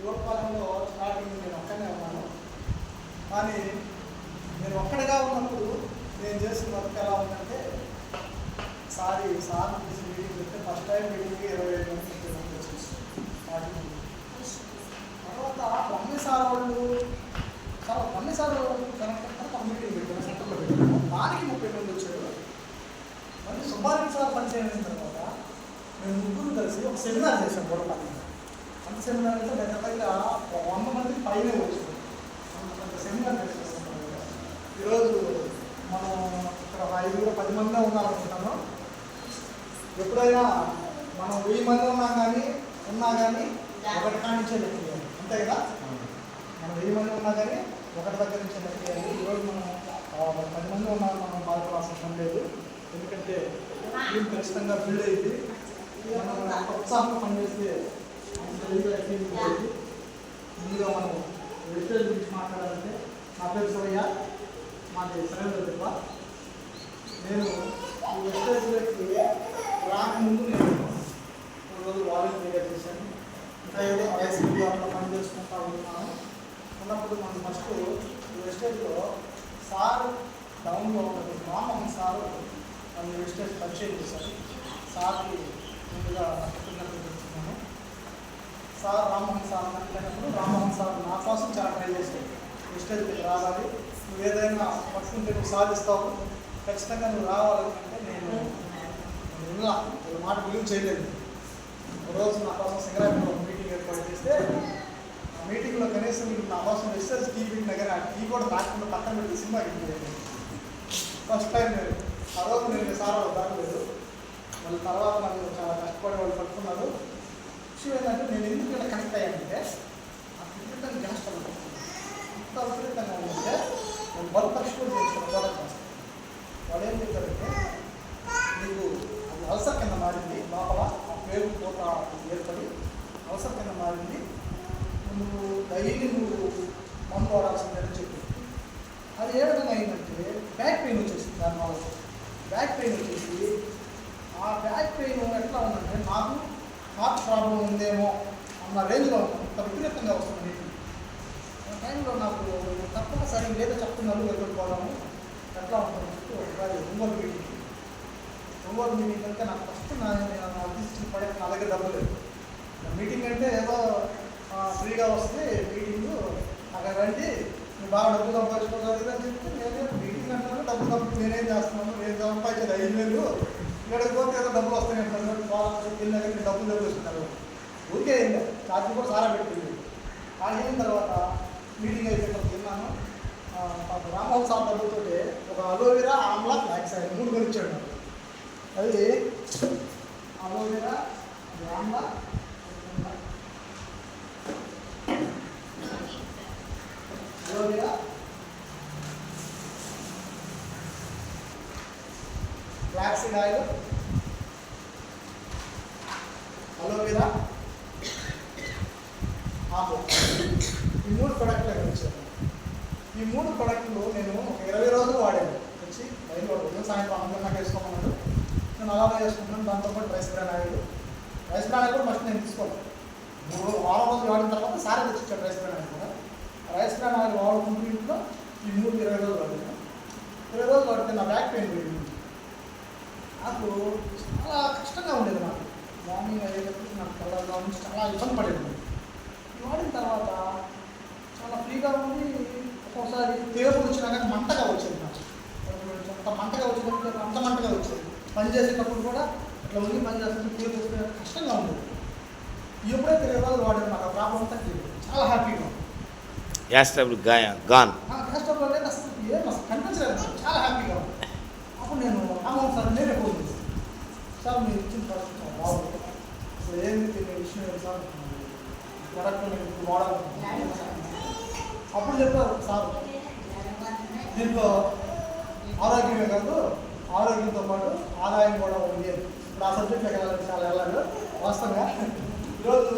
యువకాలంలో starting నేను ఒక్కనే ఉన్నాను. కానీ నేను ఒక్కడిగా ఉన్నప్పుడు నేను చేసిన వర్క్ ఎలా ఉందంటే సార్ మీటింగ్ చెప్తే ఫస్ట్ టైం మీటింగ్కి 25 మంది వచ్చేసి స్టార్టింగ్. తర్వాత కొన్నిసార్లు కనెక్ట్ మీటింగ్ పెట్టాను, సెంటర్లో పెట్టాను. దానికి 30 మంది వచ్చారు. మళ్ళీ సుబ్బారెడ్డి సార్ పనిచేయడం తర్వాత మేము ముగ్గురు కలిసి ఒక సెమినార్ చేసాం గొడవపల్లి. అంత సెమినార్ అంటే దగ్గర 100 మందికి పైనే వచ్చారు. అంత సెమినార్ చేసేస్తాం. ఈరోజు మనం ఇక్కడ 5-10 మంది ఉన్నారనుకుంటాను. ఎప్పుడైనా మనం 1000 మంది ఉన్నా కానీ ఒకటి కానించే లెక్క చేయాలి, అంతే కదా. మనం 1000 మంది ఉన్నా కానీ ఒకటి దగ్గర నుంచే లెక్క చేయాలి. ఈరోజు మనం 10 మంది ఉన్నాం, మనం బాధపడాల్సిన పని లేదు. ఎందుకంటే టీం ఖచ్చితంగా బిల్డ్ అయింది. మనం అంత ఉత్సాహంగా పనిచేస్తే అంత తెలివిగా టీం ఉంటుంది. ముందుగా మనం వెజిటేబుల్ గురించి మాట్లాడాలంటే నా పేరు సోయ్య, మాది సరైన దెబ్బ. నేను ఈ వెజిటేబుల్కి రాకముందు నేను రోజు వాలంటీర్గా చేశాను. ఇంకా ఏదో ఐఎస్పీ అట్లా పని చేసుకుంటా ఉన్నాను. ఉన్నప్పుడు మనం ఫస్ట్ వెజిటేజ్లో సార్ డౌన్లో ఉన్నది రామ్మోహన్ సారు నన్ను వెజిటేజ్ పరిచయం చేశారు. సార్కి ముందుగా చెప్తున్నాను. సార్ రామ్మోహన్ సార్ మాట్లాడినప్పుడు రామ్మోహన్ సార్ నా కోసం చాలా ట్రై చేశాడు. వెజిటేజ్కి రావాలి, నువ్వు ఏదైనా పట్టుకుంటే నువ్వు సాధిస్తావు, ఖచ్చితంగా నువ్వు రావాలంటే నేను విన్నా మాట బిలీవ్ చేయలేదు. ఒకరోజు నా కోసం సింగరాజంలో ఒక మీటింగ్ ఏర్పాటు చేస్తే ఆ మీటింగ్లో కనీసం మీకు నా కోసం వెజిటేజ్ టీ పెట్టిన దగ్గర ఆ టీ కూడా తాకుండా పక్కన పెట్టి సినిమాకి వెళ్ళలేదు. ఫస్ట్ టైం నేను ఆ రోజు నేను సార్ వాళ్ళు దాటలేదు. మళ్ళీ తర్వాత నన్ను చాలా కష్టపడి వాళ్ళు పట్టుకున్నారు. విషయం ఏంటంటే నేను ఎందుకు ఇలా కనెక్ట్ అయ్యానంటే ఆ విపరీతంగా గ్యాస్ అంత విపరీతంగా ఉందంటే నేను బల్బ్ పక్షి కూడా చేస్తాను ప్రోడక్ట్ చేస్తాను. వాళ్ళు ఏం చెప్తారంటే నీకు అది అల్సర్ కింద మారింది, లోపల ఆ పేరు పూత ఏర్పడి అల్సర్ కింద మారింది, నువ్వు డైలీ మందు వాడాల్సిందని చెప్పి. అది ఏ విధంగా అయిందంటే బ్యాక్ పెయిన్ వచ్చేసింది. దానివల్ల బ్యాక్ పెయిన్ వచ్చేసి ఆ బ్యాక్ పెయిన్ ఎట్లా ఉందంటే నాకు హార్ట్ ప్రాబ్లం ఉందేమో అన్న రేంజ్లో అంత విపరీతంగా వస్తుంది. ఆ టైంలో నాకు తప్పనిసరి ఏదో చెప్తున్నారు ఎదుర్కోవడము ఎట్లా ఉంటుందని చెప్పి ఒకసారి ఒంగోలు మీటింగ్ అంటే నాకు ఫస్ట్ నా తీసుకుని పడే నా దగ్గర డబ్బు లేదు. మీటింగ్ అంటే ఏదో ఫ్రీగా వస్తే మీటింగు అక్కడ రండి నువ్వు బాగా డబ్బు సంపాదించుకోగలదు అని చెప్తే నేనే మీటింగ్ అంటాను, డబ్బు నేనేం చేస్తున్నాను, నేను సంపాదించేది 5,000, ఇక్కడికి పోతే ఏదో డబ్బులు వస్తాయి అంటారు. వెళ్ళిన దగ్గర డబ్బులు తెప్పిస్తున్నారు. ఊరికే ఛార్జీ కూడా సారా పెట్టింది. అయిన తర్వాత మీటింగ్ అయిపోయిన తిన్నాను. రామ్మోహన్ సార్ డబ్బులతో ఒక అలోవెరా ఆమ్లా ఫ్లాక్స్ ఆయన 3 కొనిచ్చాడు. అది aloe vera Amla aloe vera flaxseed oil, aloe vera Amla, ఈ 3 ప్రొడక్ట్లు వచ్చాను. ఈ 3 ప్రొడక్ట్లు నేను ఒక 20 రోజులు వాడాను. వచ్చి బయట ఉదయం సాయంత్రం అనుకున్నాక వేసుకోమన్నాడు. నేను అలాగే చేసుకుంటున్నాను. దాంతోపాటు రైస్ బ్రాన్ ఆయిల్ కూడా ఫస్ట్ నేను తీసుకోవాలి. 3 వారం రోజులు వాడిన తర్వాత సారే తెచ్చిచ్చాడు రైస్ బ్రాన్ ఆయిల్ కూడా. రైస్ బ్రాన్ ఆయిల్ వాడుకుంటూ ఇంట్లో ఈ 20 రోజులు వాడాను. 20 రోజులు వాడితే నా బ్యాక్ పెయిన్ పోయింది. నాకు చాలా కష్టంగా ఉండేది. నాకు మార్నింగ్ అయ్యేటప్పుడు నాకు కళ్ళ నుంచి చాలా ఇబ్బంది పడేది. వాడిన తర్వాత చాలా ఫ్రీగా ఉంది. ఒక్కోసారి తేపులు వచ్చినా కానీ మంటగా వచ్చేది. నాకు అంత మంటగా వచ్చేటప్పుడు అంత మంటగా వచ్చేది. పని చేసేటప్పుడు కూడా ఇట్లా ఉంది, పని చేస్తుంటే తేపు వస్తే కష్టంగా ఉండేది. ఎప్పుడైతే 20 రోజులు వాడాను నాకు ఆ ప్రాబ్లం అంతా చాలా హ్యాపీగా ఉంది. Gas trouble gone gas trouble అనేది అసలు కనిపించలేదు. చాలా హ్యాపీగా ఉంది. అప్పుడు నేను రామ్మోహన్ సార్ నేనే ఫోన్ చేశాను. సార్ మీరు ఇచ్చిన ప్రోడక్ట్ చాలా బాగుంది, అసలు ఏంటి విషయం ఏంటి సార్, ప్రోడక్ట్ నేను ఇప్పుడు వాడాలనుకుంటున్నాను. అప్పుడు చెప్పారు సార్ దీంట్లో ఆరోగ్యమే కాదు ఆరోగ్యంతో పాటు ఆదాయం కూడా ఉంది. ఇప్పుడు ఆ సబ్జెక్ట్లోకి వెళ్ళాలి, చాలా వెళ్ళాలి. వాస్తవంగా ఈరోజు